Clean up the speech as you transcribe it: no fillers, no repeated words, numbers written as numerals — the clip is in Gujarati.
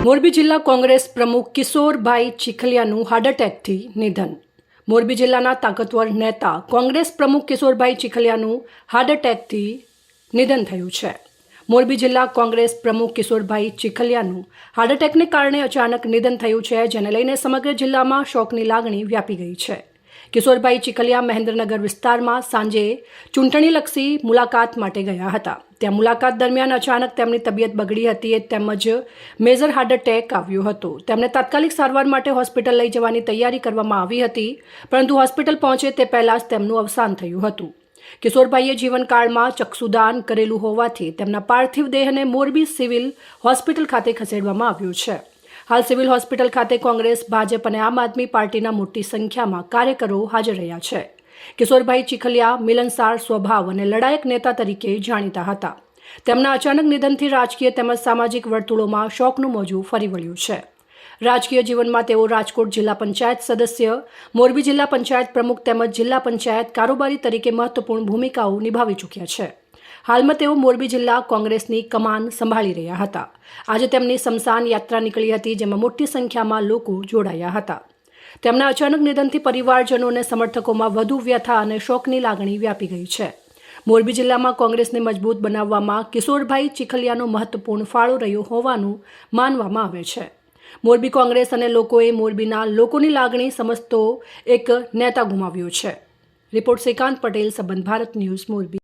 મોરબી જિલ્લા કોંગ્રેસ પ્રમુખ કિશોરભાઈ ચીખલિયાનું હાર્ટ એટેકથી નિધન. મોરબી જિલ્લાના તાકતવર નેતા કોંગ્રેસ પ્રમુખ કિશોરભાઈ ચીખલિયાનું હાર્ટ એટેકથી નિધન થયું છે. મોરબી જિલ્લા કોંગ્રેસ પ્રમુખ કિશોરભાઈ ચીખલિયાનું હાર્ટ એટેકને કારણે અચાનક નિધન થયું છે, જેને લઈને સમગ્ર જિલ્લામાં શોકની લાગણી વ્યાપી ગઈ છે. કિશોરભાઈ ચીખલિયા મહેન્દ્રનગર વિસ્તારમાં સાંજે ચૂંટણીલક્ષી મુલાકાત માટે ગયા હતા. ત્યાં મુલાકાત દરમિયાન અચાનક તેમની તબિયત બગડી હતી તેમજ મેજર હાર્ટ એટેક આવ્યો હતો. તેમને તાત્કાલિક સારવાર માટે હોસ્પિટલ લઈ જવાની તૈયારી કરવામાં આવી હતી, પરંતુ હોસ્પિટલ પહોંચે તે પહેલાં જ તેમનું અવસાન થયું હતું. કિશોરભાઈએ જીવનકાળમાં ચક્ષુદાન કરેલું હોવાથી તેમના પાર્થિવ દેહને મોરબી સિવિલ હોસ્પિટલ ખાતે ખસેડવામાં આવ્યો છે. હાલ સિવિલ હોસ્પિટલ ખાતે કોંગ્રેસ, ભાજપ અને આમ આદમી પાર્ટીના મોટી સંખ્યામાં કાર્યકરો હાજર રહ્યા છે. કિશોરભાઈ ચીખલિયા મિલનસાર સ્વભાવ અને લડાયક નેતા તરીકે જાણીતા હતા. તેમના અચાનક નિધનથી રાજકીય તેમજ સામાજિક વર્તુળોમાં શોકનું મોજું ફરી વળ્યું છે. રાજકીય જીવનમાં તેઓ રાજકોટ જિલ્લા પંચાયત સદસ્ય, મોરબી જિલ્લા પંચાયત પ્રમુખ તેમજ જિલ્લા પંચાયત કારોબારી તરીકે મહત્વપૂર્ણ ભૂમિકાઓ નિભાવી ચૂક્યા છે. હાલમાં તેઓ મોરબી જિલ્લા કોંગ્રેસની કમાન સંભાળી રહ્યા હતા. આજે તેમની સ્મશાન યાત્રા નીકળી હતી, જેમાં મોટી સંખ્યામાં લોકો જોડાયા હતા. તેમના અચાનક નિધનથી પરિવારજનો અને સમર્થકોમાં વધુ વ્યથા અને શોકની લાગણી વ્યાપી ગઈ છે. મોરબી જિલ્લામાં કોંગ્રેસને મજબૂત બનાવવામાં કિશોરભાઈ ચીખલિયાનો મહત્વપૂર્ણ ફાળો રહ્યો હોવાનું માનવામાં આવે છે. મોરબી કોંગ્રેસ અને લોકોએ મોરબીના લોકોની લાગણી સમજતો એક નેતા ગુમાવ્યો છે. રિપોર્ટ શ્રીકાંત પટેલ, સંબંધ ભારત ન્યૂઝ, મોરબી.